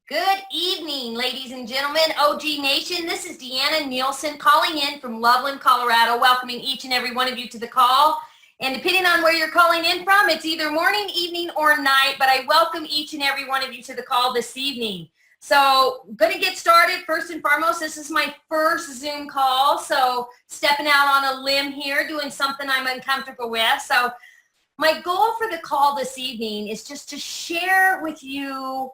Good evening, ladies and gentlemen, OG Nation. This is Deanna Nilsen calling in from Loveland, Colorado, welcoming each and every one of you to the call. And depending on where you're calling in from, it's either morning, evening, or night, but I welcome each and every one of you to the call this evening. So I'm going to get started. First and foremost, this is my first Zoom call, so stepping out on a limb here, doing something I'm uncomfortable with. So my goal for the call this evening is just to share with you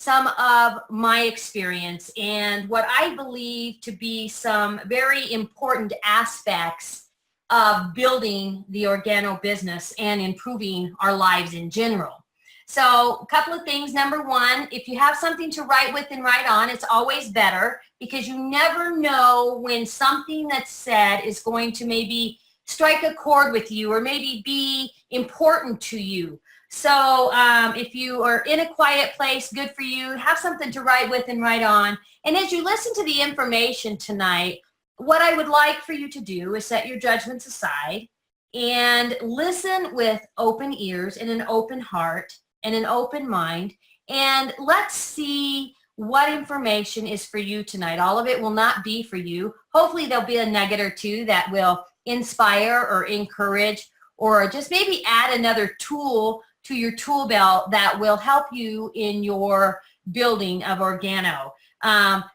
some of my experience and what I believe to be some very important aspects of building the organo business and improving our lives in general. So a couple of things. Number one, if you have something to write with and write on, it's always better because you never know when something that's said is going to maybe strike a chord with you or maybe be important to you. So if you are in a quiet place, good for you. Have something to write with and write on. And as you listen to the information tonight, what I would like for you to do is set your judgments aside and listen with open ears and an open heart and an open mind. And let's see what information is for you tonight. All of it will not be for you. Hopefully there'll be a nugget or two that will inspire or encourage or just maybe add another tool to your tool belt that will help you in your building of organo.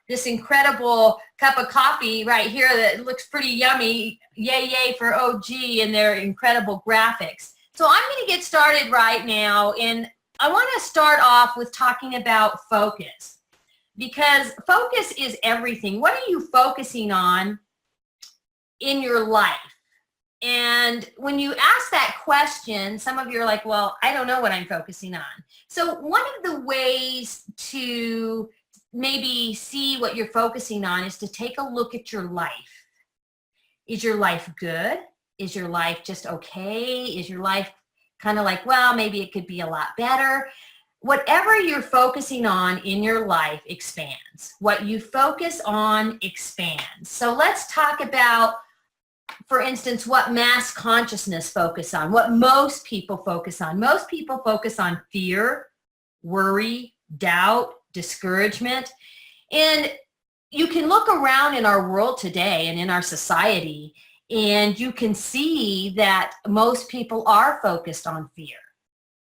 This incredible cup of coffee right here that looks pretty yummy, yay for OG and their incredible graphics. So I'm going to get started right now, and I want to start off with talking about focus, because focus is everything. What are you focusing on in your life? And when you ask that question, some of you are like, well, I don't know what I'm focusing on. So one of the ways to maybe see what you're focusing on is to take a look at your life. Is your life good? Is your life just okay? Is your life kind of like, well, maybe it could be a lot better? Whatever you're focusing on in your life expands. What you focus on expands. So let's talk about, for instance, what mass consciousness focus on, what most people focus on. Most people focus on fear, worry, doubt, discouragement. And you can look around in our world today and in our society, and you can see that most people are focused on fear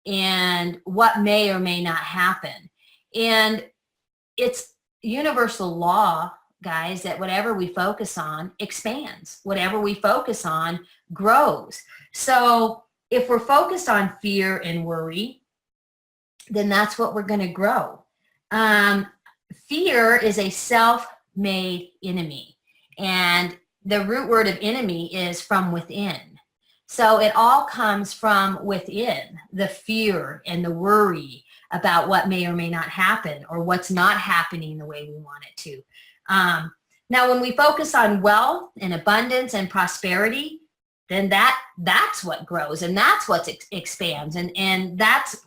and what may or may not happen. And it's universal law, guys, that whatever we focus on expands. Whatever we focus on grows. So if we're focused on fear and worry, then that's what we're going to grow. Fear is a self-made enemy, and the root word of enemy is from within. So it all comes from within, the fear and the worry about what may or may not happen or what's not happening the way we want it to. Now, when we focus on wealth and abundance and prosperity, then that's what grows and that's what expands. And that's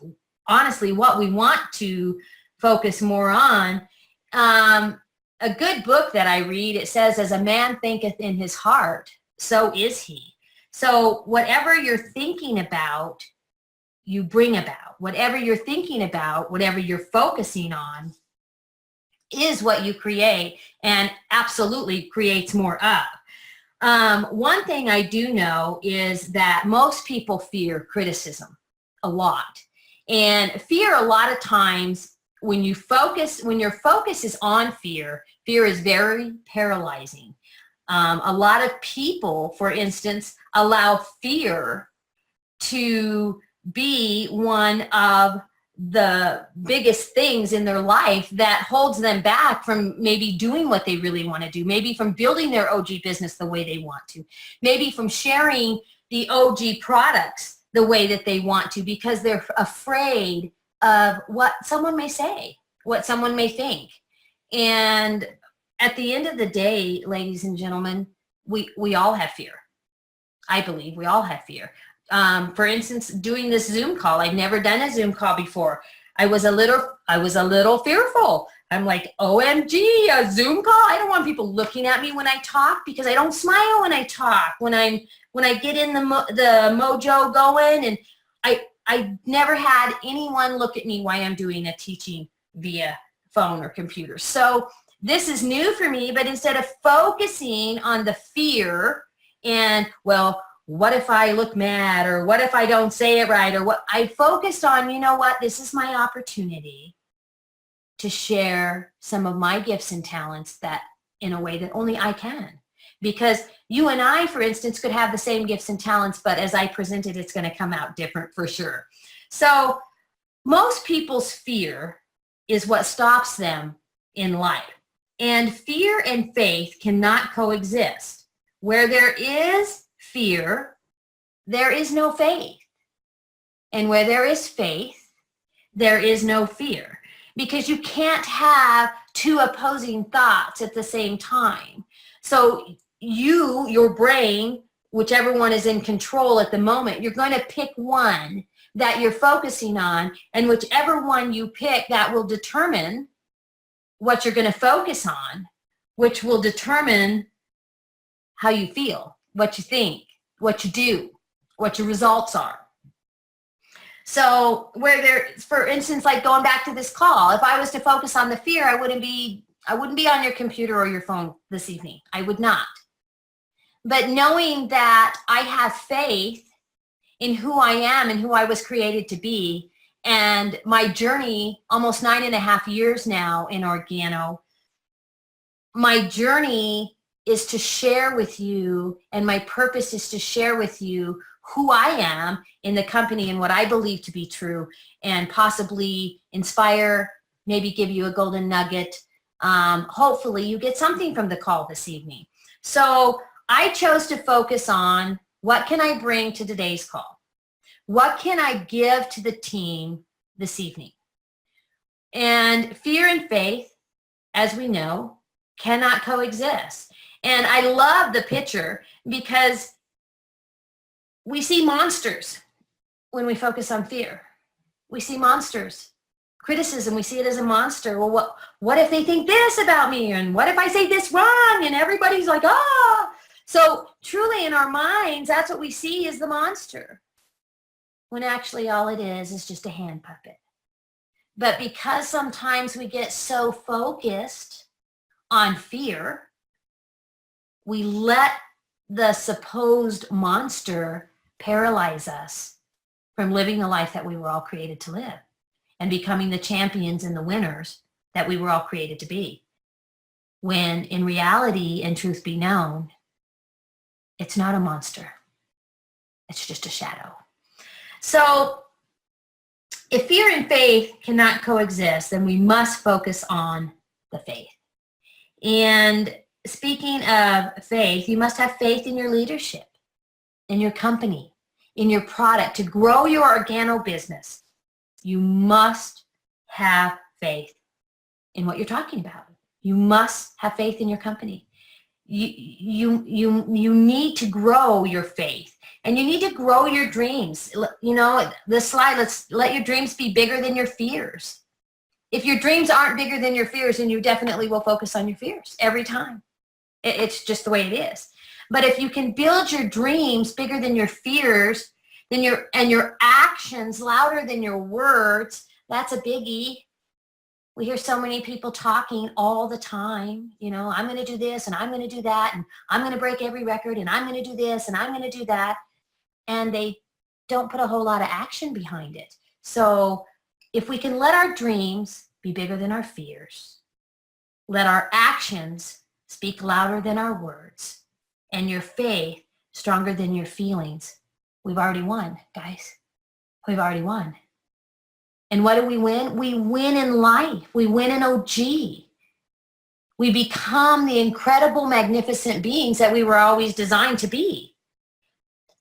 honestly what we want to focus more on. A good book that I read, it says, as a man thinketh in his heart, so is he. So whatever you're thinking about, you bring about. Whatever you're thinking about, whatever you're focusing on, is what you create, and absolutely creates more of. One thing I do know is that most people fear criticism a lot. And fear, a lot of times, when your focus is on fear, fear is very paralyzing. A lot of people, for instance, allow fear to be one of the biggest things in their life that holds them back from maybe doing what they really want to do, maybe from building their OG business the way they want to, maybe from sharing the OG products the way that they want to, because they're afraid of what someone may say, what someone may think. And at the end of the day, ladies and gentlemen, we all have fear. I believe we all have fear. For instance, doing this Zoom call, I've never done a Zoom call before. I was a little fearful. I'm like, OMG, a Zoom call? I don't want people looking at me when I talk, because I don't smile when I talk. When I get in the mojo going, and I never had anyone look at me while I'm doing a teaching via phone or computer. So this is new for me, but instead of focusing on the fear and, well, what if I look mad, or what if I don't say it right, or what, I focused on, you know what, this is my opportunity to share some of my gifts and talents that in a way that only I can. Because you and I, for instance, could have the same gifts and talents, but as I present it, it's going to come out different for sure. So most people's fear is what stops them in life. And fear and faith cannot coexist. Where there is fear, there is no faith. And where there is faith, there is no fear. Because you can't have two opposing thoughts at the same time. So your brain, whichever one is in control at the moment, you're going to pick one that you're focusing on, and whichever one you pick, that will determine what you're going to focus on, which will determine how you feel, what you think, what you do, what your results are. So for instance, like going back to this call, if I was to focus on the fear, I wouldn't be on your computer or your phone this evening. I would not. But knowing that I have faith in who I am and who I was created to be, and my journey, almost 9.5 years now in Organo, my journey is to share with you, and my purpose is to share with you who I am in the company and what I believe to be true, and possibly inspire, maybe give you a golden nugget. Hopefully you get something from the call this evening. So I chose to focus on, what can I bring to today's call? What can I give to the team this evening? And fear and faith, as we know, cannot coexist. And I love the picture because we see monsters when we focus on fear. We see monsters. Criticism, we see it as a monster. Well, what if they think this about me? And what if I say this wrong? And everybody's like, ah. So truly in our minds, that's what we see is the monster, when actually all it is just a hand puppet. But because sometimes we get so focused on fear, we let the supposed monster paralyze us from living the life that we were all created to live and becoming the champions and the winners that we were all created to be. When in reality, and truth be known, it's not a monster. It's just a shadow. So if fear and faith cannot coexist, then we must focus on the faith. And speaking of faith, you must have faith in your leadership, in your company, in your product. To grow your Organo business, you must have faith in what you're talking about. You must have faith in your company. You need to grow your faith, and you need to grow your dreams. You know, the slide, let's let your dreams be bigger than your fears. If your dreams aren't bigger than your fears, then you definitely will focus on your fears every time. It's just the way it is. But if you can build your dreams bigger than your fears, then your actions louder than your words, that's a biggie. We hear so many people talking all the time, you know, I'm going to do this and I'm going to do that, and I'm going to break every record, and I'm going to do this and I'm going to do that. And they don't put a whole lot of action behind it. So if we can let our dreams be bigger than our fears, let our actions speak louder than our words, and your faith stronger than your feelings, we've already won, guys. We've already won. And what do we win? We win in life. We win in OG. We become the incredible, magnificent beings that we were always designed to be.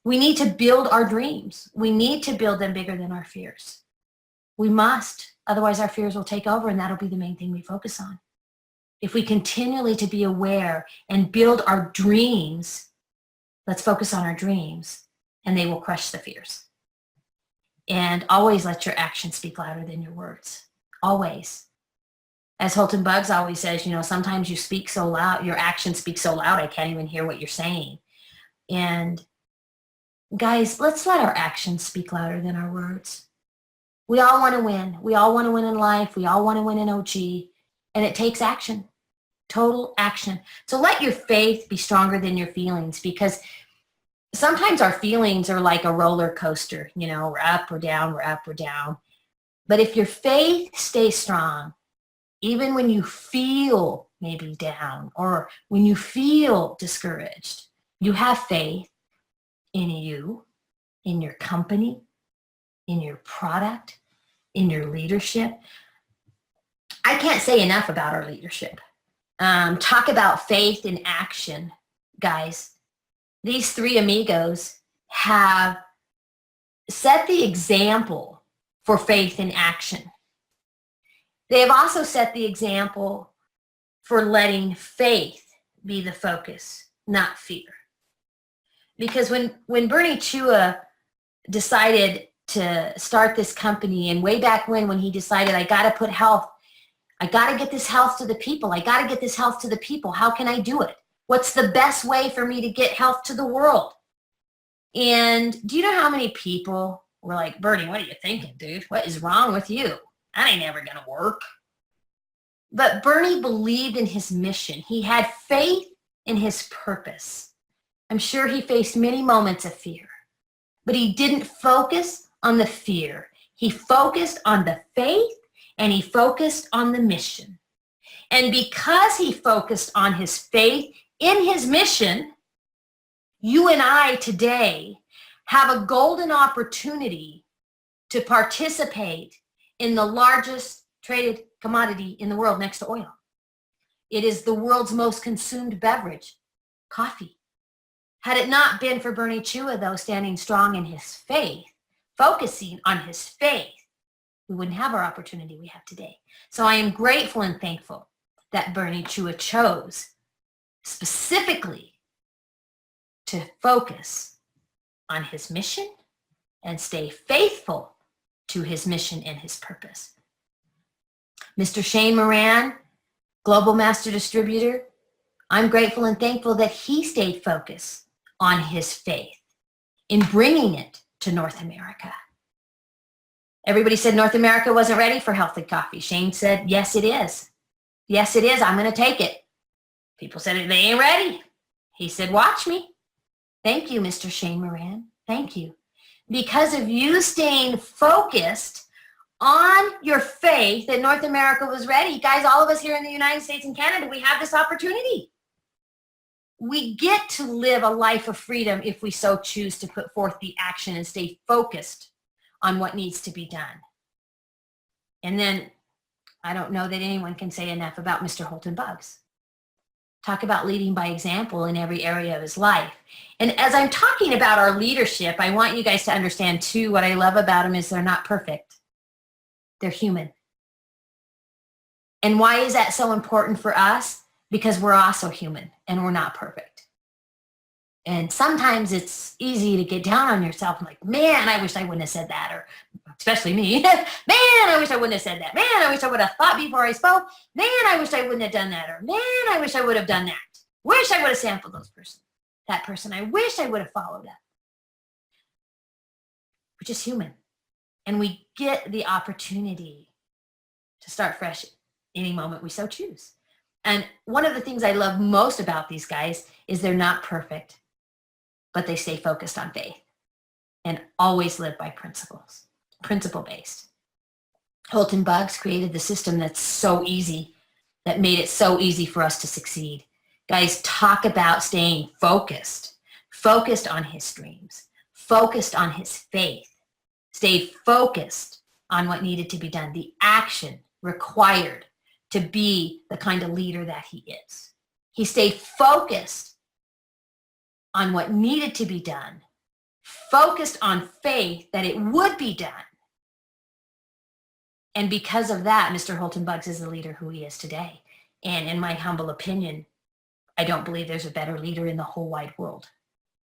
We need to build our dreams. We need to build them bigger than our fears. We must. Otherwise, our fears will take over, and that'll be the main thing we focus on. If we continually to be aware and build our dreams, let's focus on our dreams, and they will crush the fears. And always let your actions speak louder than your words. Always. As Holton Buggs always says, you know, sometimes you speak so loud, your actions speak so loud, I can't even hear what you're saying. And guys, let's let our actions speak louder than our words. We all want to win. We all want to win in life. We all want to win in OG. And it takes action, total action. So let your faith be stronger than your feelings, because sometimes our feelings are like a roller coaster. You know, we're up or down, we're up or down. But if your faith stays strong, even when you feel maybe down or when you feel discouraged, you have faith in you, in your company, in your product, in your leadership. I can't say enough about our leadership. Talk about faith in action, guys. These three amigos have set the example for faith in action. They have also set the example for letting faith be the focus, not fear. Because when Bernie Chua decided to start this company, and way back when he decided, I got to put health, I got to get this health to the people. I got to get this health to the people. How can I do it? What's the best way for me to get health to the world? And do you know how many people were like, Bernie, what are you thinking, dude? What is wrong with you? That ain't never going to work. But Bernie believed in his mission. He had faith in his purpose. I'm sure he faced many moments of fear, but he didn't focus on the fear. He focused on the faith, and he focused on the mission. And because he focused on his faith in his mission, you and I today have a golden opportunity to participate in the largest traded commodity in the world next to oil. It is the world's most consumed beverage, coffee. Had it not been for Bernie Chua, though, standing strong in his faith, focusing on his faith, we wouldn't have our opportunity we have today. So I am grateful and thankful that Bernie Chua chose specifically to focus on his mission and stay faithful to his mission and his purpose. Mr. Shane Moran, Global Master Distributor, I'm grateful and thankful that he stayed focused on his faith in bringing it to North America. Everybody said North America wasn't ready for healthy coffee. Shane said, yes, it is. Yes, it is. I'm going to take it. People said they ain't ready. He said, watch me. Thank you, Mr. Shane Moran. Thank you. Because of you staying focused on your faith that North America was ready. Guys, all of us here in the United States and Canada, we have this opportunity. We get to live a life of freedom if we so choose to put forth the action and stay focused on what needs to be done. And then I don't know that anyone can say enough about Mr. Holton Buggs. Talk about leading by example in every area of his life. And as I'm talking about our leadership, I want you guys to understand too, what I love about them is they're not perfect. They're human. And why is that so important for us? Because we're also human and we're not perfect. And sometimes it's easy to get down on yourself and like, man, I wish I wouldn't have said that. Or especially me, man, I wish I wouldn't have said that. Man, I wish I would have thought before I spoke. Man, I wish I wouldn't have done that. Or man, I wish I would have done that. Wish I would have sampled that person. I wish I would have followed up. We're just human. And we get the opportunity to start fresh any moment we so choose. And one of the things I love most about these guys is they're not perfect, but they stay focused on faith and always live by principles, principle-based. Holton Buggs created the system that's so easy, that made it so easy for us to succeed. Guys, talk about staying focused on his dreams, focused on his faith, stay focused on what needed to be done, the action required to be the kind of leader that he is. He stayed focused on what needed to be done, focused on faith that it would be done. And because of that, Mr. Holton Buggs is the leader who he is today. And in my humble opinion, I don't believe there's a better leader in the whole wide world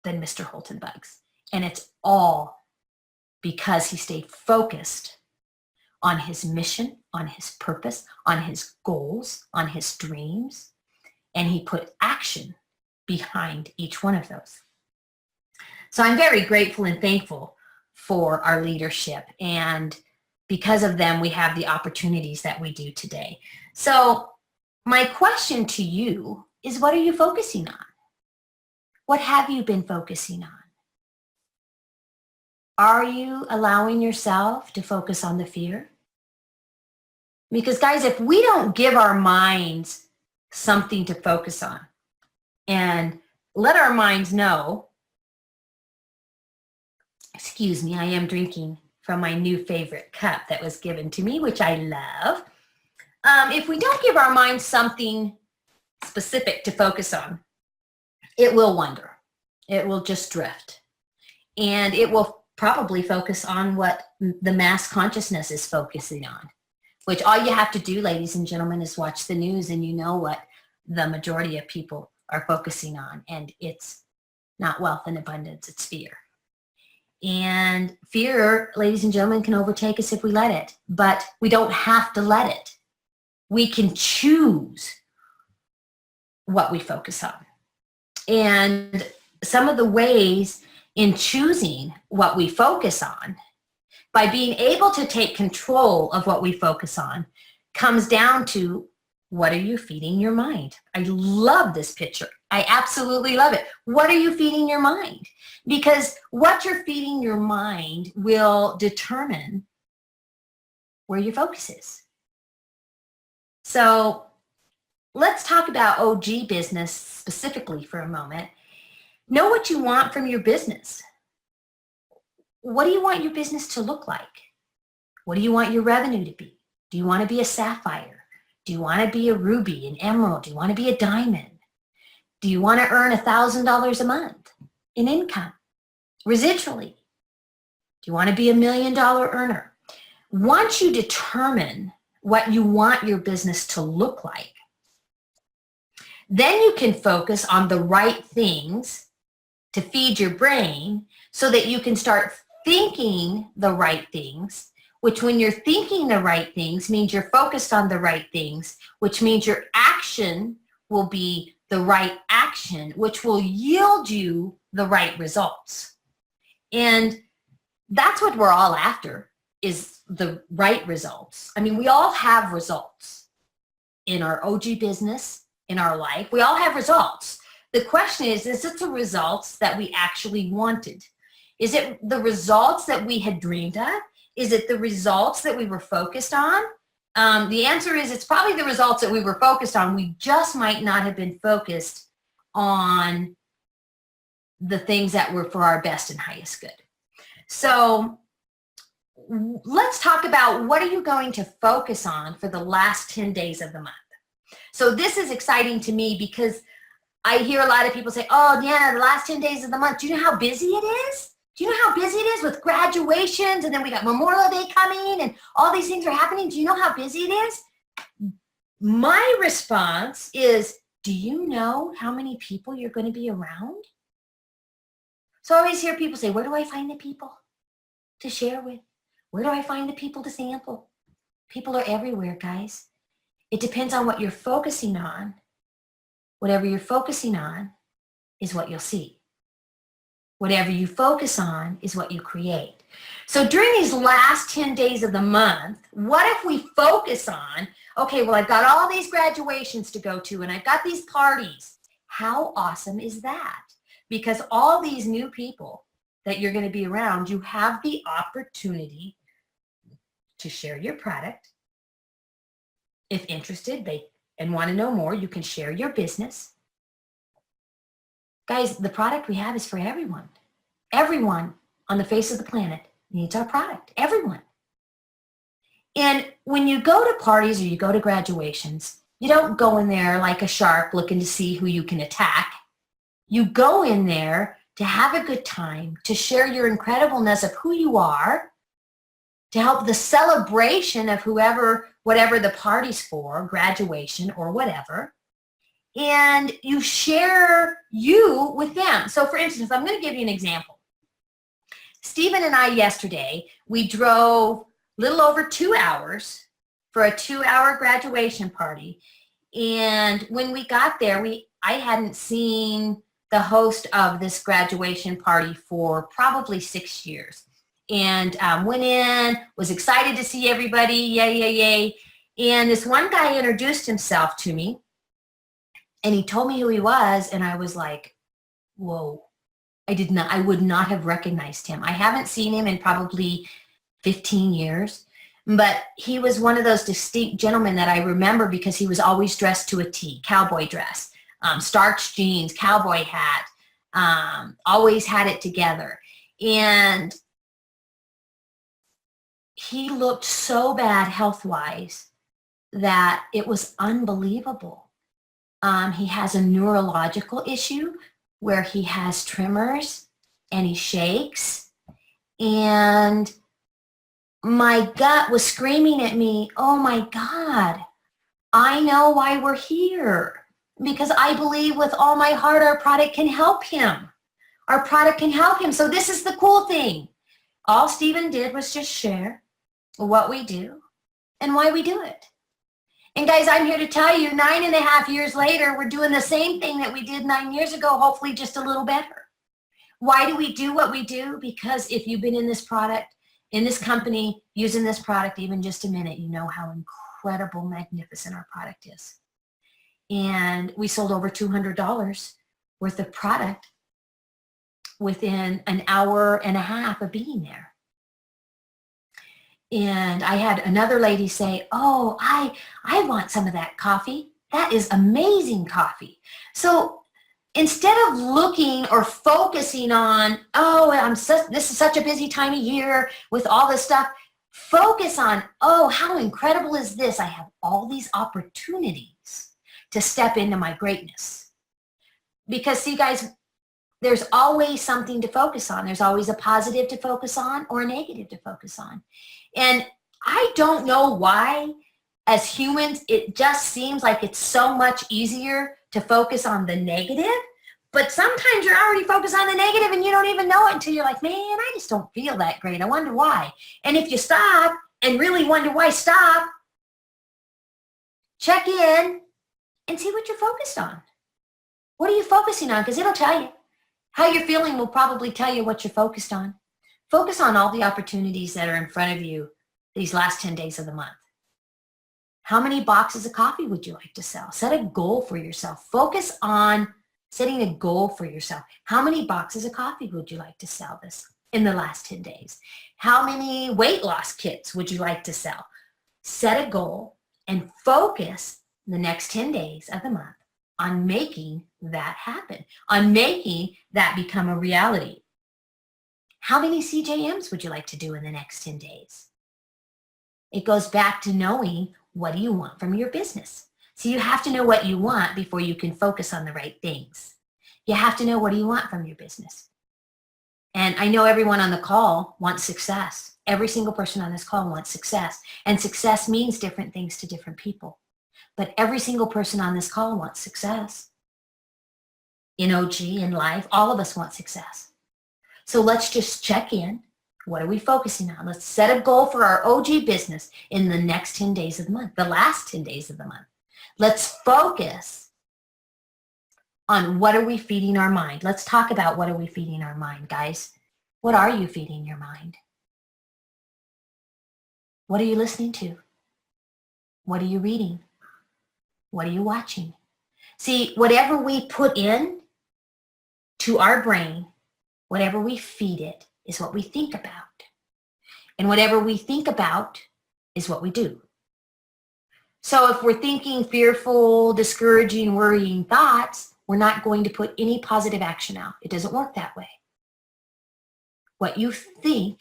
than Mr. Holton Buggs. And it's all because he stayed focused on his mission, on his purpose, on his goals, on his dreams, and he put action behind each one of those. So I'm very grateful and thankful for our leadership, and because of them, we have the opportunities that we do today. So My question to you is, what are you focusing on? What have you been focusing on? Are you allowing yourself to focus on the fear? Because guys, if we don't give our minds something to focus on and let our minds know, excuse me, I am drinking from my new favorite cup that was given to me, which I love. If we don't give our minds something specific to focus on, it will wander. It will just drift. And it will probably focus on what the mass consciousness is focusing on, which all you have to do, ladies and gentlemen, is watch the news and you know what the majority of people are focusing on. And it's not wealth and abundance, it's fear. And fear, ladies and gentlemen, can overtake us if we let it, but we don't have to let it. We can choose what we focus on. And some of the ways in choosing what we focus on, by being able to take control of what we focus on, comes down to, what are you feeding your mind? I love this picture. I absolutely love it. What are you feeding your mind? Because what you're feeding your mind will determine where your focus is. So let's talk about OG business specifically for a moment. Know what you want from your business. What do you want your business to look like? What do you want your revenue to be? Do you want to be a sapphire? Do you want to be a ruby, an emerald? Do you want to be a diamond? Do you want to earn $1,000 a month in income, residually? Do you want to be $1 million earner? Once you determine what you want your business to look like, then you can focus on the right things to feed your brain so that you can start thinking the right things, which when you're thinking the right things means you're focused on the right things, which means your action will be the right action, which will yield you the right results. And that's what we're all after, is the right results. I mean, we all have results in our OG business, in our life. We all have results. The question is it the results that we actually wanted? Is it the results that we had dreamed of? Is it the results that we were focused on? The answer is it's probably the results that we were focused on. We just might not have been focused on the things that were for our best and highest good. So let's talk about, what are you going to focus on for the last 10 days of the month? So this is exciting to me because I hear a lot of people say, oh, Deanna, the last 10 days of the month, do you know how busy it is? Do you know how busy it is with graduations? And then we got Memorial Day coming and all these things are happening. Do you know how busy it is? My response is, do you know how many people you're going to be around? So I always hear people say, where do I find the people to share with? Where do I find the people to sample? People are everywhere, guys. It depends on what you're focusing on. Whatever you're focusing on is what you'll see. Whatever you focus on is what you create. So during these last 10 days of the month, what if we focus on, okay, well, I've got all these graduations to go to and I've got these parties. How awesome is that? Because all these new people that you're going to be around, you have the opportunity to share your product. If interested, and want to know more, you can share your business. Guys, the product we have is for everyone. Everyone on the face of the planet needs our product. Everyone. And when you go to parties or you go to graduations, you don't go in there like a shark looking to see who you can attack. You go in there to have a good time, to share your incredibleness of who you are, to help the celebration of whatever the party's for, graduation or whatever, and you share you with them. So for instance, I'm going to give you an example. Stephen and I yesterday, we drove a little over 2 hours for a 2-hour graduation party. And when we got there, I hadn't seen the host of this graduation party for probably 6 years. And went in, was excited to see everybody, yay, yay, yay. And this one guy introduced himself to me, and he told me who he was, and I was like, whoa. I would not have recognized him. I haven't seen him in probably 15 years, but he was one of those distinct gentlemen that I remember because he was always dressed to a T, cowboy dress, starched jeans, cowboy hat, always had it together. And he looked so bad health-wise that it was unbelievable. He has a neurological issue where he has tremors and he shakes. And my gut was screaming at me, oh my God, I know why we're here. Because I believe with all my heart our product can help him. Our product can help him. So this is the cool thing. All Stephen did was just share what we do and why we do it. And guys, I'm here to tell you 9.5 years later, we're doing the same thing that we did 9 years ago, hopefully just a little better. Why do we do what we do? Because if you've been in this product, in this company, using this product even just a minute, you know how incredible, magnificent our product is. And we sold over $200 worth of product within an hour and a half of being there. And I had another lady say, oh, I want some of that coffee. That is amazing coffee. So instead of looking or focusing on, oh, this is such a busy time of year with all this stuff, focus on, oh, how incredible is this? I have all these opportunities to step into my greatness. Because see, guys, there's always something to focus on. There's always a positive to focus on or a negative to focus on. And I don't know why, as humans, it just seems like it's so much easier to focus on the negative, but sometimes you're already focused on the negative and you don't even know it until you're like, man, I just don't feel that great. I wonder why. And if you stop and really wonder why, stop, check in and see what you're focused on. What are you focusing on? Because it'll tell you. How you're feeling will probably tell you what you're focused on. Focus on all the opportunities that are in front of you these last 10 days of the month. How many boxes of coffee would you like to sell? Set a goal for yourself. Focus on setting a goal for yourself. How many boxes of coffee would you like to sell in the last 10 days? How many weight loss kits would you like to sell? Set a goal and focus the next 10 days of the month on making that happen, on making that become a reality. How many CJMs would you like to do in the next 10 days? It goes back to knowing, what do you want from your business? So you have to know what you want before you can focus on the right things. You have to know, what do you want from your business? And I know everyone on the call wants success. Every single person on this call wants success. And success means different things to different people. But every single person on this call wants success. In OG, in life, all of us want success. So let's just check in. What are we focusing on? Let's set a goal for our OG business in the next 10 days of the month, the last 10 days of the month. Let's focus on, what are we feeding our mind? Let's talk about, what are we feeding our mind, guys? What are you feeding your mind? What are you listening to? What are you reading? What are you watching? See, whatever we put in to our brain, whatever we feed it, is what we think about. And whatever we think about is what we do. So if we're thinking fearful, discouraging, worrying thoughts, we're not going to put any positive action out. It doesn't work that way. What you think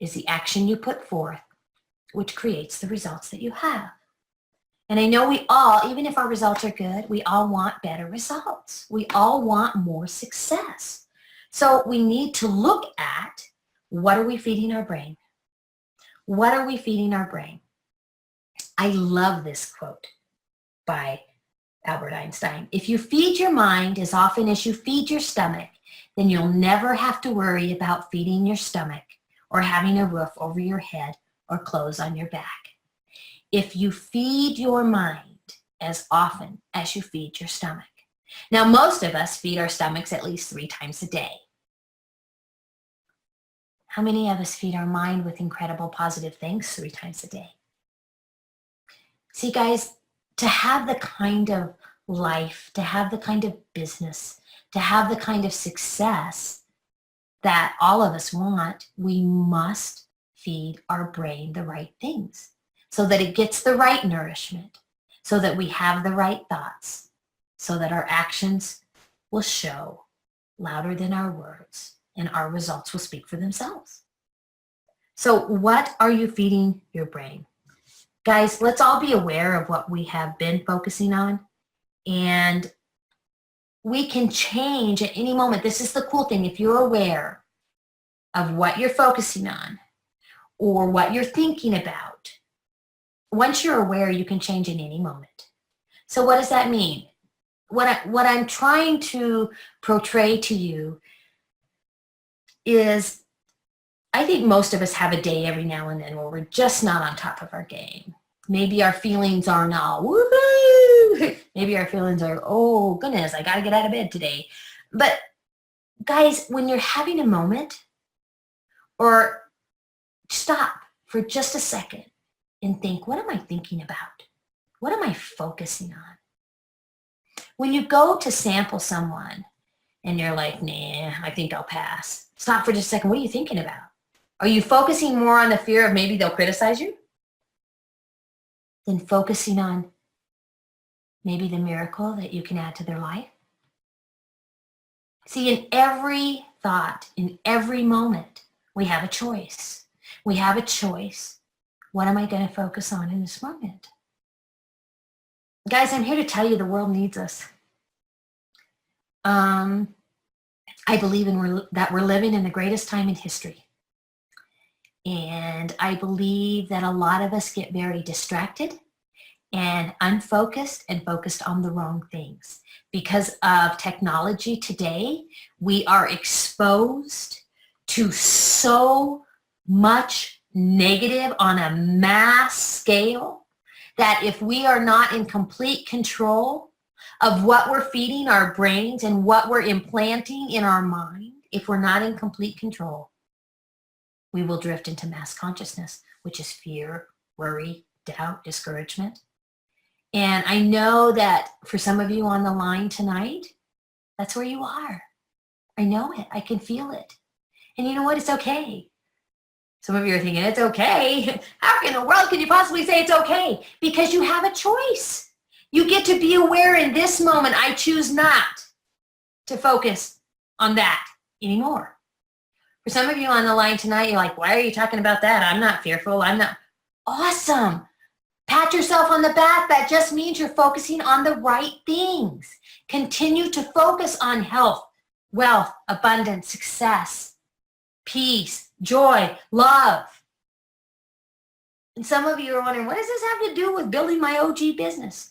is the action you put forth, which creates the results that you have. And I know we all, even if our results are good, we all want better results. We all want more success. So we need to look at, what are we feeding our brain? What are we feeding our brain? I love this quote by Albert Einstein. If you feed your mind as often as you feed your stomach, then you'll never have to worry about feeding your stomach or having a roof over your head or clothes on your back. If you feed your mind as often as you feed your stomach. Now, most of us feed our stomachs at least 3 times a day. How many of us feed our mind with incredible positive things 3 times a day? See, guys, to have the kind of life, to have the kind of business, to have the kind of success that all of us want, we must feed our brain the right things so that it gets the right nourishment, so that we have the right thoughts, so that our actions will show louder than our words and our results will speak for themselves. So what are you feeding your brain? Guys, let's all be aware of what we have been focusing on, and we can change at any moment. This is the cool thing. If you're aware of what you're focusing on or what you're thinking about, once you're aware, you can change in any moment. So what does that mean? What I'm trying to portray to you is, I think most of us have a day every now and then where we're just not on top of our game. Maybe our feelings aren't all woohoo. Maybe our feelings are, oh goodness, I got to get out of bed today. But guys, when you're having a moment, or stop for just a second and think, what am I thinking about? What am I focusing on? When you go to sample someone and you're like, nah, I think I'll pass. Stop for just a second. What are you thinking about? Are you focusing more on the fear of maybe they'll criticize you than focusing on maybe the miracle that you can add to their life? See, in every thought, in every moment, we have a choice. We have a choice. What am I going to focus on in this moment? Guys, I'm here to tell you the world needs us. I believe that we're living in the greatest time in history. And I believe that a lot of us get very distracted and unfocused and focused on the wrong things. Because of technology today, we are exposed to so much negative on a mass scale that if we are not in complete control of what we're feeding our brains and what we're implanting in our mind, if we're not in complete control, we will drift into mass consciousness, which is fear, worry, doubt, discouragement. And I know that for some of you on the line tonight, that's where you are. I know it. I can feel it. And you know what? It's okay. Some of you are thinking, it's okay. How in the world can you possibly say it's okay? Because you have a choice. You get to be aware in this moment. I choose not to focus on that anymore. For some of you on the line tonight, you're like, why are you talking about that? I'm not fearful. I'm not. Awesome. Pat yourself on the back. That just means you're focusing on the right things. Continue to focus on health, wealth, abundance, success, peace, joy, love. And some of you are wondering, what does this have to do with building my OG business?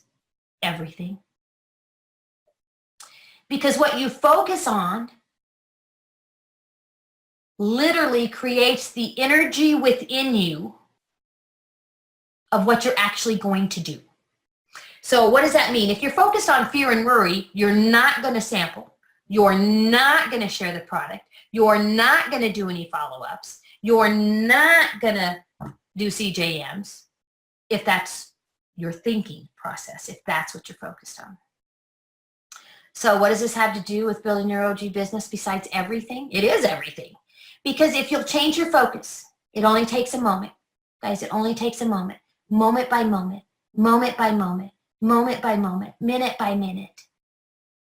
Everything. Because what you focus on literally creates the energy within you of what you're actually going to do. So what does that mean? If you're focused on fear and worry, you're not going to sample. You're not going to share the product. You're not going to do any follow-ups. You're not going to do CJMs if that's your thinking process, if that's what you're focused on. So what does this have to do with building your OG business besides everything? It is everything. Because if you'll change your focus, it only takes a moment. Guys, it only takes a moment. Moment by moment, moment by moment, moment by moment, minute by minute,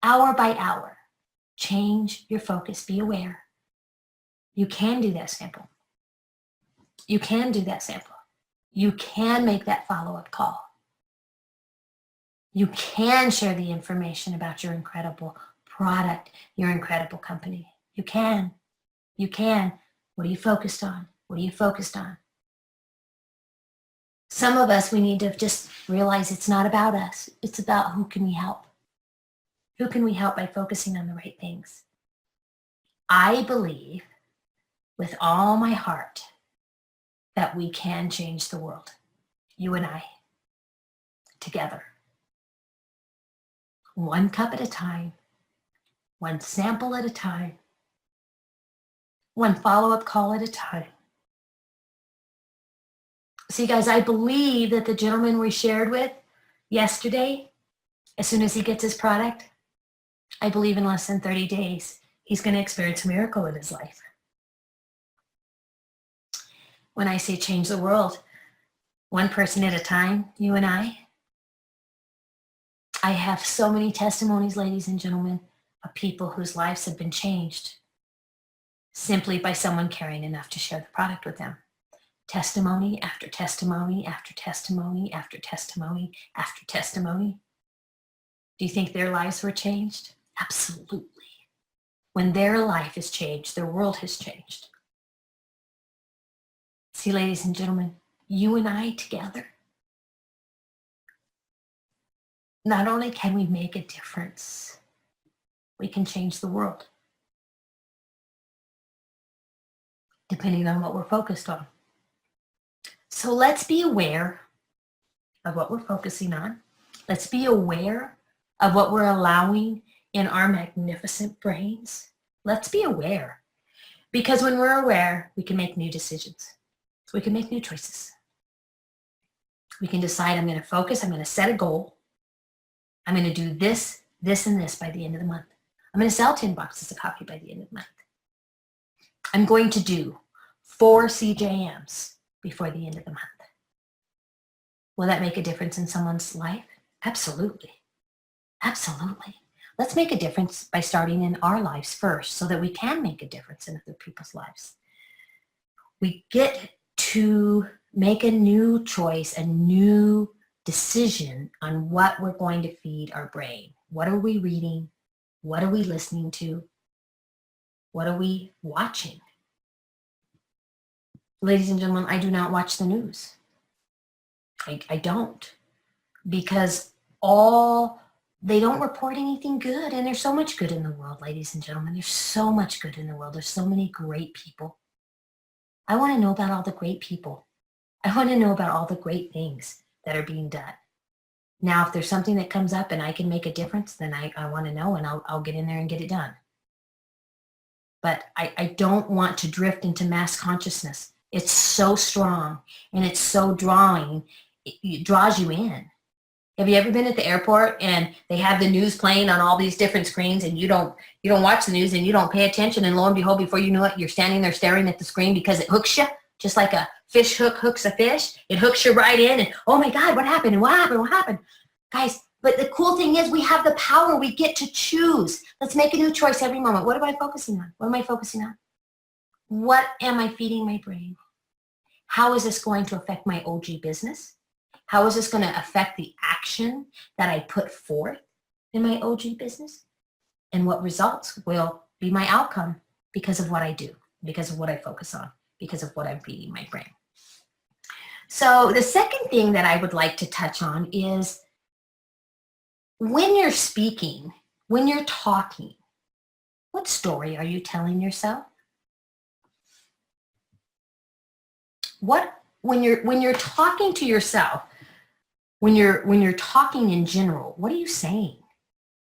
hour by hour. Change your focus. Be aware. You can do that sample. You can do that sample. You can make that follow-up call. You can share the information about your incredible product, your incredible company. You can. You can. What are you focused on? What are you focused on? Some of us, we need to just realize it's not about us. It's about who can we help? Who can we help by focusing on the right things? I believe with all my heart that we can change the world. You and I, together. One cup at a time, one sample at a time, one follow-up call at a time. See, guys, I believe that the gentleman we shared with yesterday, as soon as he gets his product, I believe in less than 30 days, he's going to experience a miracle in his life. When I say change the world, one person at a time, you and I have so many testimonies, ladies and gentlemen, of people whose lives have been changed simply by someone caring enough to share the product with them. Testimony after testimony after testimony after testimony after testimony. Do you think their lives were changed? Absolutely. When their life is changed, their world has changed. See, ladies and gentlemen, you and I together, not only can we make a difference, we can change the world, depending on what we're focused on. So let's be aware of what we're focusing on. Let's be aware of what we're allowing in our magnificent brains. Let's be aware, because when we're aware, we can make new decisions. We can make new choices. We can decide, I'm going to focus, I'm going to set a goal. I'm going to do this, this, and this by the end of the month. I'm going to sell 10 boxes of coffee by the end of the month. I'm going to do 4 CJMs before the end of the month. Will that make a difference in someone's life? Absolutely. Absolutely. Let's make a difference by starting in our lives first so that we can make a difference in other people's lives. We get to make a new choice, a new decision on what we're going to feed our brain. What are we reading? What are we listening to? What are we watching? Ladies and gentlemen, I do not watch the news. I don't, because they don't report anything good, and there's so much good in the world, ladies and gentlemen. There's so much good in the world. There's so many great people. I want to know about all the great people. I want to know about all the great things that are being done. Now, if there's something that comes up and I can make a difference, then I want to know, and I'll get in there and get it done. But I don't want to drift into mass consciousness. It's so strong and it's so drawing. It draws you in. Have you ever been at the airport and they have the news playing on all these different screens, and you don't watch the news and you don't pay attention, and lo and behold, before you know it, you're standing there staring at the screen because it hooks you, just like a fish hook hooks a fish. It hooks you right in, and oh my God, what happened? And what happened? What happened? Guys, but the cool thing is we have the power. We get to choose. Let's make a new choice every moment. What am I focusing on? What am I focusing on? What am I feeding my brain? How is this going to affect my OG business? How is this going to affect the action that I put forth in my OG business? And what results will be my outcome because of what I do, because of what I focus on, because of what I'm feeding my brain. So the second thing that I would like to touch on is when you're speaking, when you're talking, what story are you telling yourself? When you're talking to yourself, when you're talking in general, what are you saying?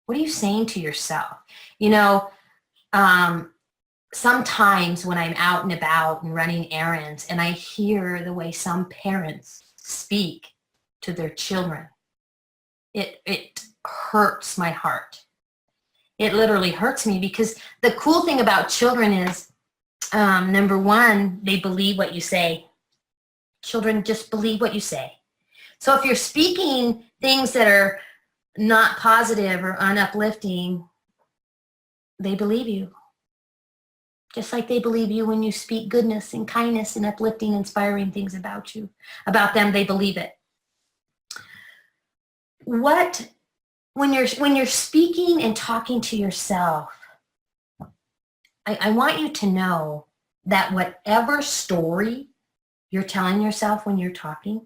What are you saying to yourself? You know, sometimes when I'm out and about and running errands and I hear the way some parents speak to their children, it hurts my heart. It literally hurts me, because the cool thing about children is, number one, they believe what you say. Children just believe what you say. So if you're speaking things that are not positive or uplifting, they believe you. Just like they believe you when you speak goodness and kindness and uplifting, inspiring things about you. About them, they believe it. When you're speaking and talking to yourself, I want you to know that whatever story you're telling yourself when you're talking,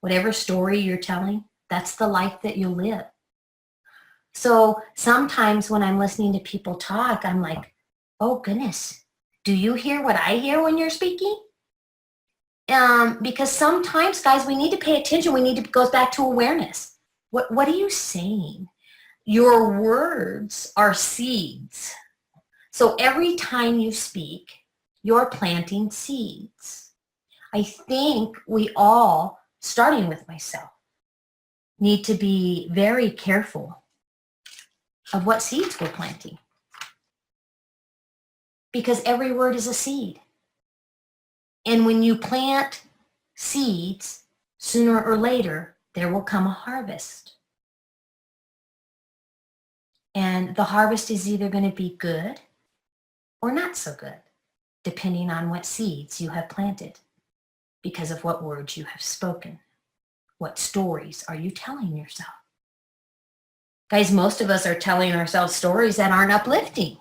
whatever story you're telling, that's the life that you live. So sometimes when I'm listening to people talk, I'm like, oh goodness, do you hear what I hear when you're speaking? Because sometimes, guys, we need to pay attention. It goes back to awareness. What are you saying? Your words are seeds. So every time you speak, you're planting seeds. I think we all, starting with myself, need to be very careful of what seeds we're planting. Because every word is a seed. And when you plant seeds, sooner or later, there will come a harvest. And the harvest is either going to be good or not so good, depending on what seeds you have planted, because of what words you have spoken. What stories are you telling yourself? Guys, most of us are telling ourselves stories that aren't uplifting.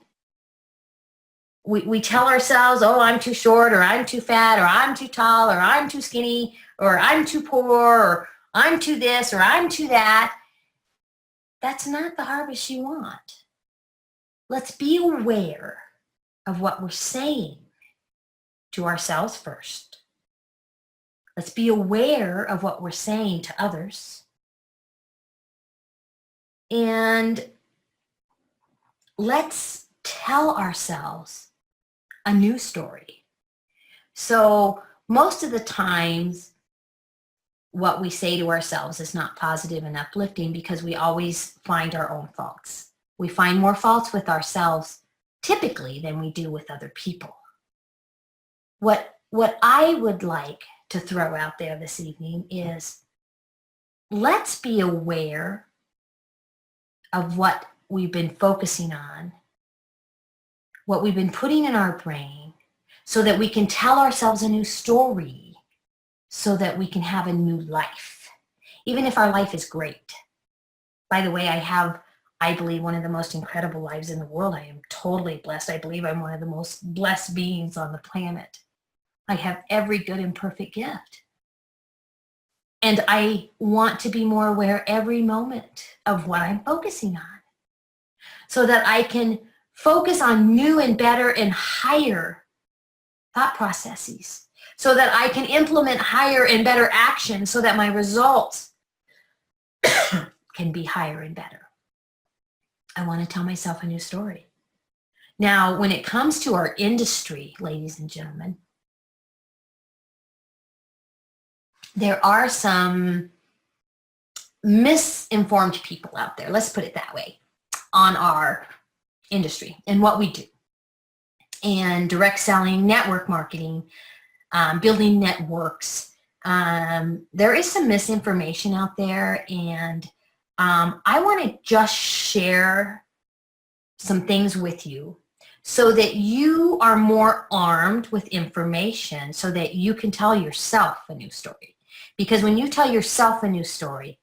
We tell ourselves, oh, I'm too short, or I'm too fat, or I'm too tall, or I'm too skinny, or I'm too poor, or I'm too this, or I'm too that. That's not the harvest you want. Let's be aware of what we're saying to ourselves first. Let's be aware of what we're saying to others. And let's tell ourselves a new story. So most of the times, what we say to ourselves is not positive and uplifting because we always find our own faults. We find more faults with ourselves typically than we do with other people. What I would like to throw out there this evening is, let's be aware of what we've been focusing on, what we've been putting in our brain, so that we can tell ourselves a new story, so that we can have a new life, even if our life is great. By the way, I believe, one of the most incredible lives in the world. I am totally blessed. I believe I'm one of the most blessed beings on the planet. I have every good and perfect gift. And I want to be more aware every moment of what I'm focusing on, so that I can focus on new and better and higher thought processes, so that I can implement higher and better action, so that my results can be higher and better. I want to tell myself a new story. Now, when it comes to our industry, ladies and gentlemen, there are some misinformed people out there, let's put it that way, on our industry and what we do. And direct selling, network marketing, building networks. There is some misinformation out there, and I want to just share some things with you so that you are more armed with information, so that you can tell yourself a new story. Because when you tell yourself a new story,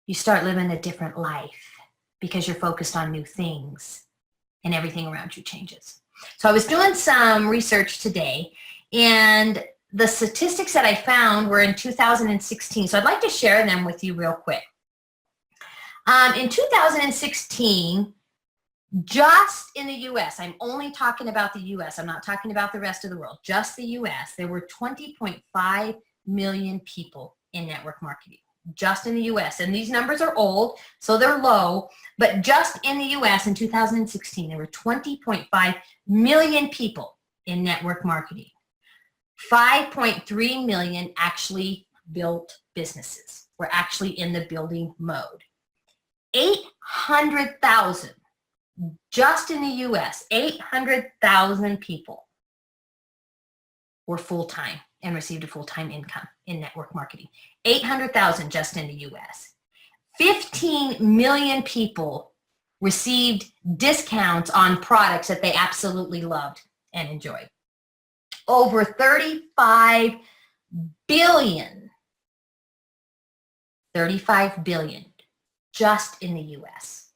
you start living a different life, because you're focused on new things and everything around you changes. So I was doing some research today, and the statistics that I found were in 2016. So I'd like to share them with you real quick. In 2016, just in the US, I'm only talking about the US, I'm not talking about the rest of the world, just the US, there were 20.5 million people in network marketing, just in the US. And these numbers are old, so they're low, but just in the US in 2016, there were 20.5 million people in network marketing. 5.3 million actually built businesses, were actually in the building mode. 800,000, just in the US, 800,000 people were full-time and received a full-time income in network marketing. 800,000 just in the US. 15 million people received discounts on products that they absolutely loved and enjoyed. Over 35 billion just in the US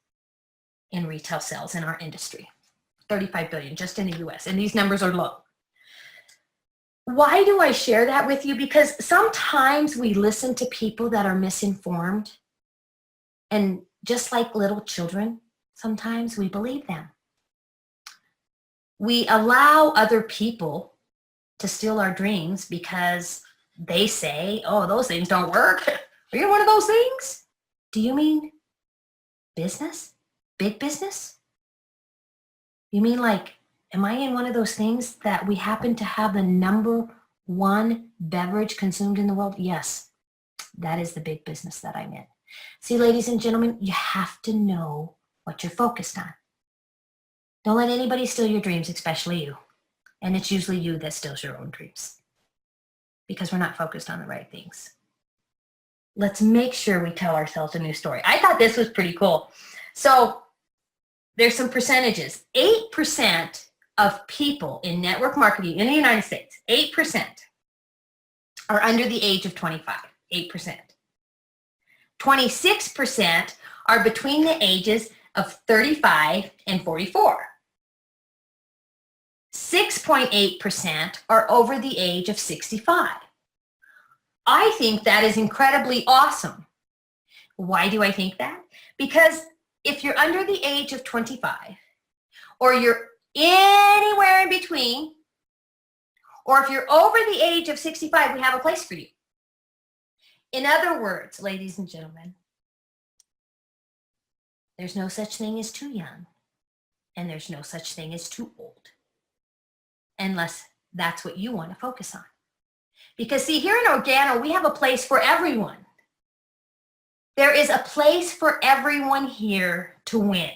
in retail sales in our industry. 35 billion just in the US, and these numbers are low. Why do I share that with you? Because sometimes we listen to people that are misinformed, and just like little children, sometimes we believe them. We allow other people to steal our dreams because they say, oh, those things don't work. Are you one of those things? Do you mean business? Big business? You mean like, am I in one of those things that we happen to have the number one beverage consumed in the world? Yes, that is the big business that I'm in. See, ladies and gentlemen, you have to know what you're focused on. Don't let anybody steal your dreams, especially you. And it's usually you that steals your own dreams because we're not focused on the right things. Let's make sure we tell ourselves a new story. I thought this was pretty cool. So there's some percentages. 8% of people in network marketing in the United States, 8% are under the age of 25, 8%. 26% are between the ages of 35 and 44. 6.8% are over the age of 65. I think that is incredibly awesome. Why do I think that? Because if you're under the age of 25, or you're anywhere in between, or if you're over the age of 65, we have a place for you. In other words, ladies and gentlemen, there's no such thing as too young, and there's no such thing as too old, unless that's what you want to focus on. Because see, here in Organo, we have a place for everyone. There is a place for everyone here to win.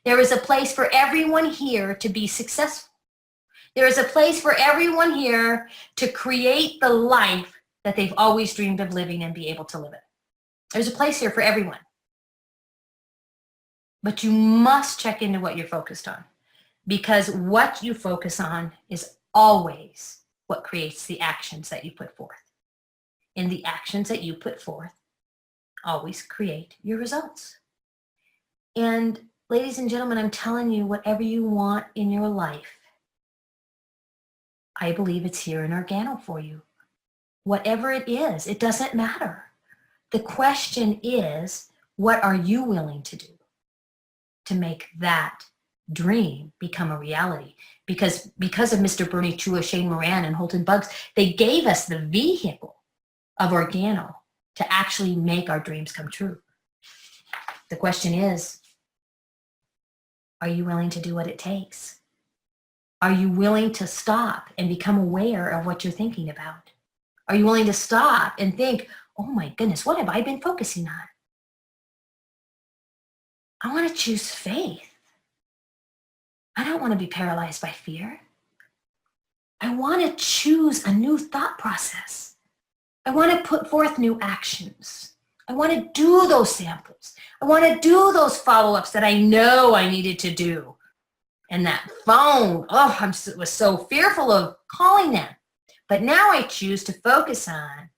There is a place for everyone here to be successful. There is a place for everyone here to create the life that they've always dreamed of living and be able to live it. There's a place here for everyone. But you must check into what you're focused on, because what you focus on is always what creates the actions that you put forth. And the actions that you put forth always create your results. And ladies and gentlemen, I'm telling you, whatever you want in your life, I believe it's here in Organo for you. Whatever it is, it doesn't matter. The question is, what are you willing to do to make that dream become a reality? Because of Mr. Bernie Chua, Shane Moran, and Holton Buggs, they gave us the vehicle of Organo to actually make our dreams come true. The question is, are you willing to do what it takes? Are you willing to stop and become aware of what you're thinking about? Are you willing to stop and think, oh my goodness, what have I been focusing on? I want to choose faith. I don't want to be paralyzed by fear. I want to choose a new thought process. I want to put forth new actions. I want to do those samples. I want to do those follow-ups that I know I needed to do. And that phone, was so fearful of calling them. But now I choose to focus on,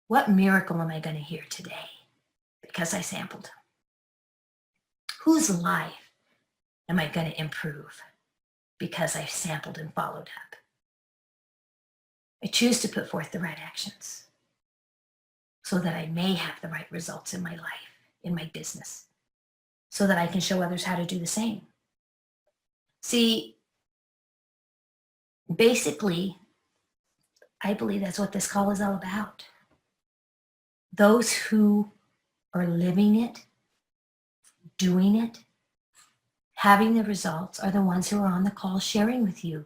what miracle am I going to hear today? Because I sampled. Whose life am I going to improve? Because I sampled and followed up. I choose to put forth the right actions so that I may have the right results in my life, in my business, so that I can show others how to do the same. See, basically, I believe that's what this call is all about. Those who are living it, doing it, having the results are the ones who are on the call sharing with you,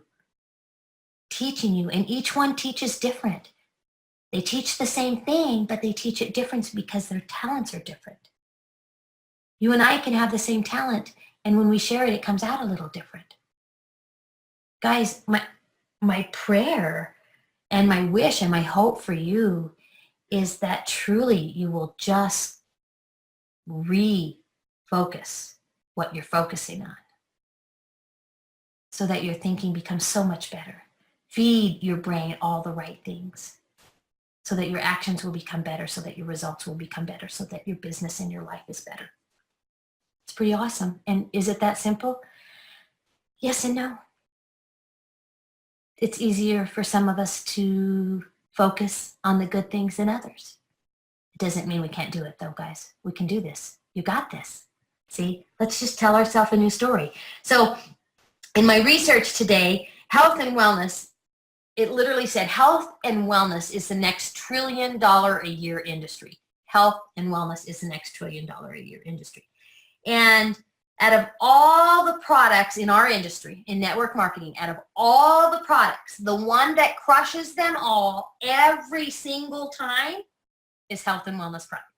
teaching you, and each one teaches different. They teach the same thing, but they teach it different because their talents are different. You and I can have the same talent, and when we share it, it comes out a little different. Guys, my prayer and my wish and my hope for you is that truly you will just refocus what you're focusing on so that your thinking becomes so much better. Feed your brain all the right things so that your actions will become better, so that your results will become better, so that your business and your life is better. It's pretty awesome. And is it that simple? Yes and no. It's easier for some of us to focus on the good things than others. It doesn't mean we can't do it though, guys. We can do this. You got this. See, let's just tell ourselves a new story. So in my research today, health and wellness, it literally said health and wellness is the next $1 trillion a year industry. Health and wellness is the next $1 trillion a year industry. And Out of all the products in our industry, in network marketing, out of all the products, the one that crushes them all every single time is health and wellness products.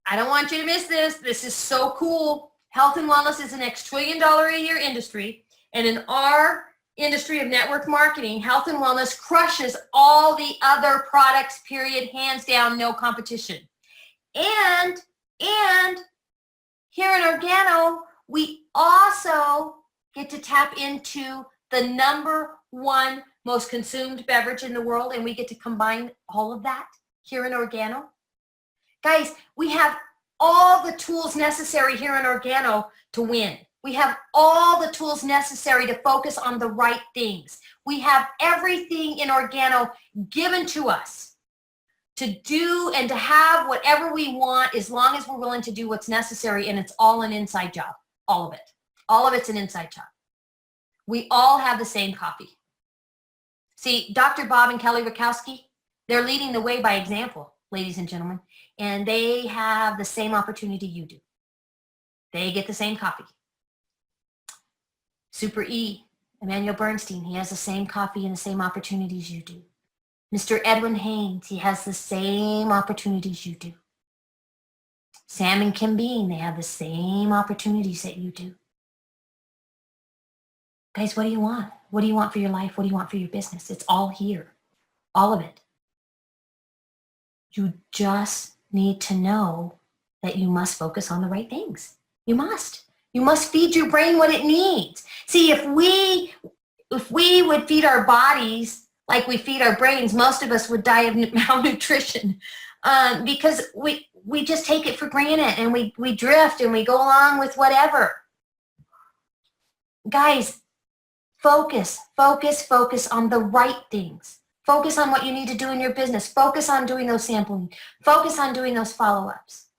I don't want you to miss this. This is so cool. Health and wellness is an $X trillion a year industry. And in our industry of network marketing, health and wellness crushes all the other products, period, hands down, no competition. And here in Organo, we also get to tap into the #1 most consumed beverage in the world, and we get to combine all of that here in Organo. Guys, we have all the tools necessary here in Organo to win. We have all the tools necessary to focus on the right things. We have everything in Organo given to us to do and to have whatever we want as long as we're willing to do what's necessary, and it's all an inside job, all of it. All of it's an inside job. We all have the same coffee. See, Dr. Bob and Kelly Rakowski, they're leading the way by example, ladies and gentlemen, and they have the same opportunity you do. They get the same coffee. Super E, Emmanuel Bernstein, he has the same coffee and the same opportunities you do. Mr. Edwin Haynes, he has the same opportunities you do. Sam and Kim Bean, they have the same opportunities that you do. Guys, what do you want? What do you want for your life? What do you want for your business? It's all here, all of it. You just need to know that you must focus on the right things. You must. You must feed your brain what it needs. See, if we would feed our bodies like we feed our brains, most of us would die of malnutrition because we just take it for granted and we drift and we go along with whatever. Guys, focus on the right things. Focus on what you need to do in your business. Focus on doing those sampling. Focus on doing those follow-ups.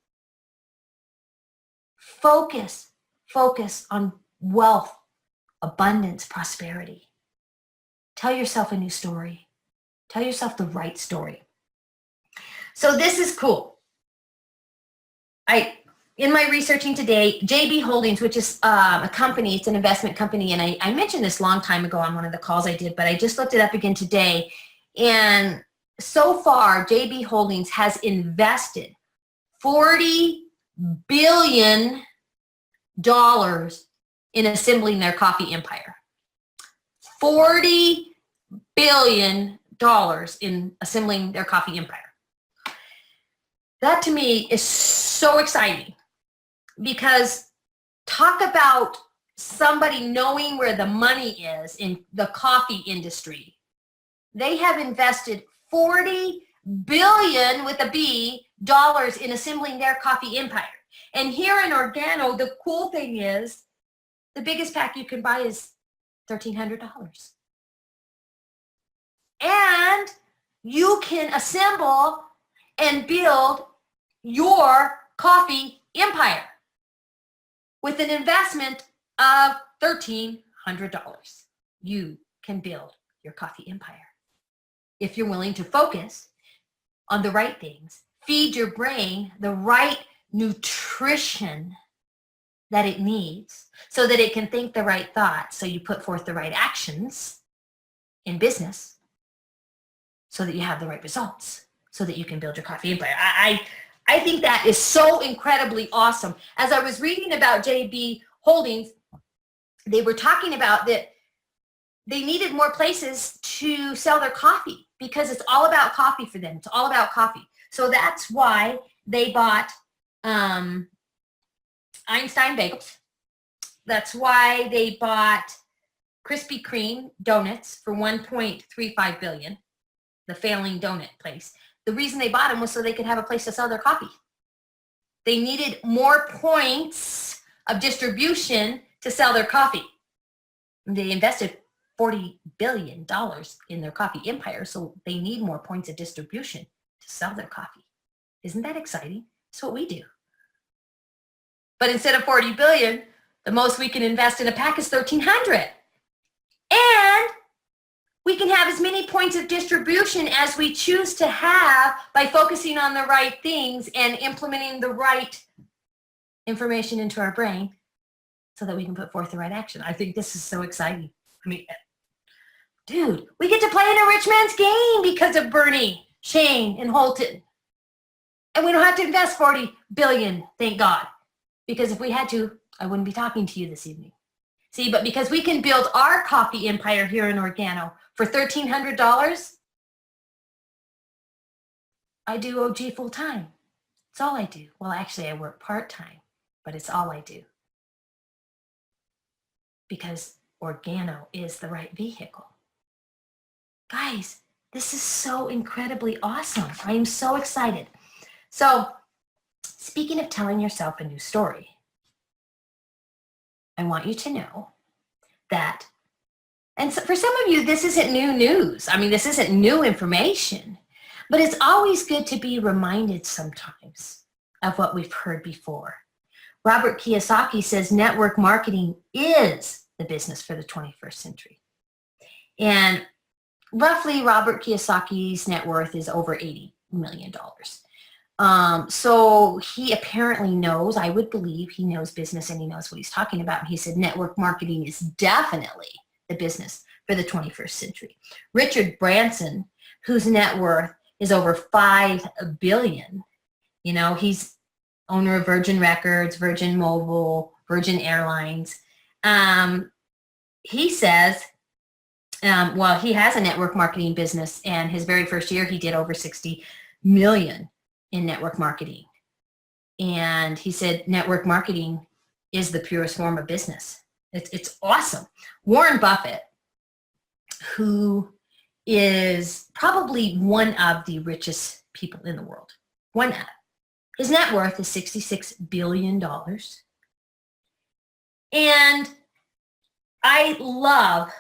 Focus on wealth, abundance, prosperity. Tell yourself a new story. Tell yourself the right story. So this is cool. In my researching today, JB Holdings, which is a company, it's an investment company, and I mentioned this a long time ago on one of the calls I did, but I just looked it up again today. And so far, JB Holdings has invested $40 billion in assembling their coffee empire. $40 billion in assembling their coffee empire. That to me is so exciting because talk about somebody knowing where the money is in the coffee industry. They have invested $40 billion with a B dollars in assembling their coffee empire. And here in Organo, the cool thing is the biggest pack you can buy is $1,300. And you can assemble and build your coffee empire with an investment of $1,300. You can build your coffee empire if you're willing to focus on the right things, feed your brain the right nutrition that it needs so that it can think the right thoughts, so you put forth the right actions in business so that you have the right results, so that you can build your coffee empire. I think that is so incredibly awesome. As I was reading about JB Holdings, they were talking about that they needed more places to sell their coffee because it's all about coffee for them. It's all about coffee. So that's why they bought Einstein Bagels. That's why they bought Krispy Kreme donuts for $1.35 billion, the failing donut place. The reason they bought them was so they could have a place to sell their coffee. They needed more points of distribution to sell their coffee. They invested $40 billion in their coffee empire, so they need more points of distribution to sell their coffee. Isn't that exciting? That's what we do. But instead of $40 billion, the most we can invest in a pack is $1,300. And we can have as many points of distribution as we choose to have by focusing on the right things and implementing the right information into our brain so that we can put forth the right action. I think this is so exciting. I mean, dude, we get to play in a rich man's game because of Bernie, Shane, and Holton. And we don't have to invest 40 billion, thank God. Because if we had to, I wouldn't be talking to you this evening. See, but because we can build our coffee empire here in Organo for $1,300, I do OG full time. It's all I do. Well, actually, I work part-time, but it's all I do. Because Organo is the right vehicle. Guys, this is so incredibly awesome. I am so excited. So, speaking of telling yourself a new story, I want you to know that, and so for some of you, this isn't new news. I mean, this isn't new information, but it's always good to be reminded sometimes of what we've heard before. Robert Kiyosaki says network marketing is the business for the 21st century. And roughly, Robert Kiyosaki's net worth is over $80 million. So he apparently knows, I would believe he knows business and he knows what he's talking about. And he said network marketing is definitely the business for the 21st century. Richard Branson, whose net worth is over $5 billion, you know, he's owner of Virgin Records, Virgin Mobile, Virgin Airlines. He says, well, he has a network marketing business, and his very first year, he did over 60 million in network marketing. And he said network marketing is the purest form of business. It's awesome. Warren Buffett, who is probably one of the richest people in the world, his net worth is $66 billion. And I love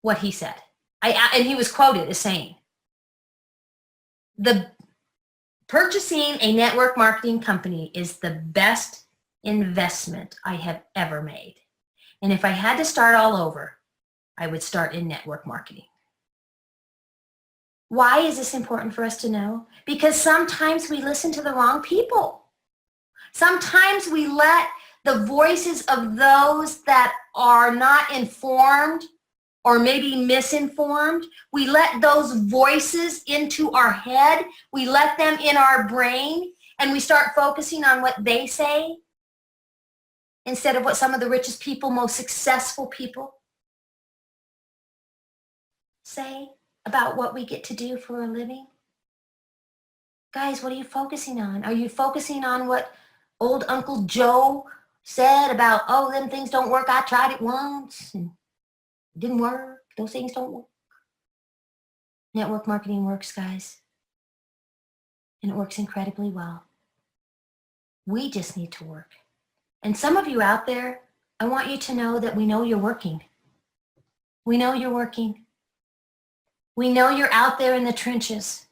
what he said. And he was quoted as saying, purchasing a network marketing company is the best investment I have ever made. And if I had to start all over, I would start in network marketing. Why is this important for us to know? Because sometimes we listen to the wrong people. Sometimes we let the voices of those that are not informed or maybe misinformed, we let those voices into our head, we let them in our brain, and we start focusing on what they say instead of what some of the richest people, most successful people say about what we get to do for a living. Guys, what are you focusing on? Are you focusing on what old Uncle Joe said about, oh, them things don't work, I tried it once, and it didn't work, those things don't work? Network marketing works, guys, and it works incredibly well. We just need to work. And some of you out there, I want you to know that we know you're working. We know you're working. We know you're out there in the trenches.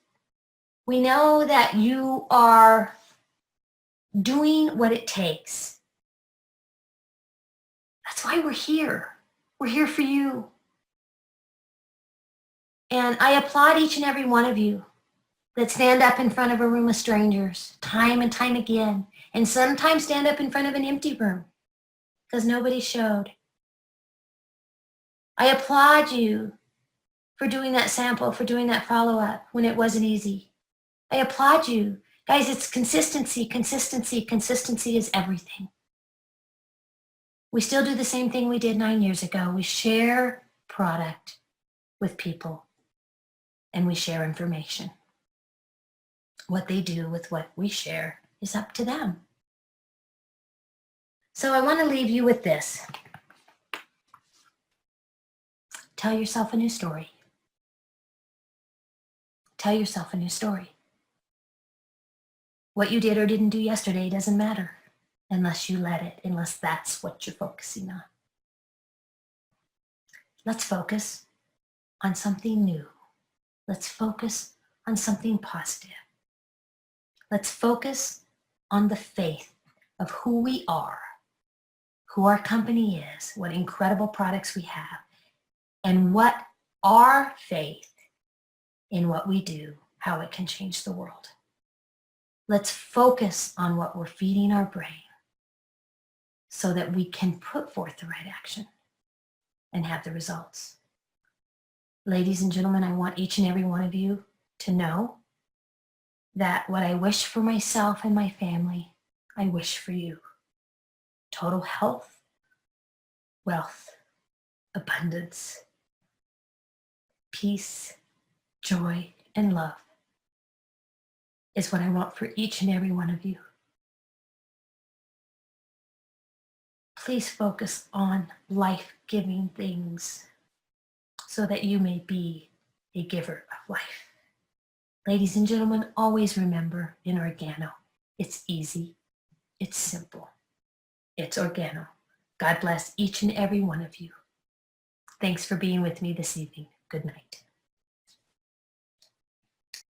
We know that you are doing what it takes. That's why we're here. We're here for you. And I applaud each and every one of you that stand up in front of a room of strangers time and time again, and sometimes stand up in front of an empty room because nobody showed. I applaud you for doing that sample, for doing that follow-up when it wasn't easy. I applaud you. Guys, it's consistency, consistency, consistency is everything. We still do the same thing we did 9 years ago. We share product with people and we share information. What they do with what we share is up to them. So I want to leave you with this. Tell yourself a new story. Tell yourself a new story. What you did or didn't do yesterday doesn't matter unless you let it, unless that's what you're focusing on. Let's focus on something new. Let's focus on something positive. Let's focus on the faith of who we are, who our company is, what incredible products we have, and what our faith in what we do, how it can change the world. Let's focus on what we're feeding our brain. so that we can put forth the right action and have the results. Ladies and gentlemen, I want each and every one of you to know that what I wish for myself and my family, I wish for you. Total health, wealth, abundance, peace, joy, and love is what I want for each and every one of you. Please focus on life-giving things so that you may be a giver of life. Ladies and gentlemen, always remember in Organo, it's easy, it's simple, it's Organo. God bless each and every one of you. Thanks for being with me this evening. Good night.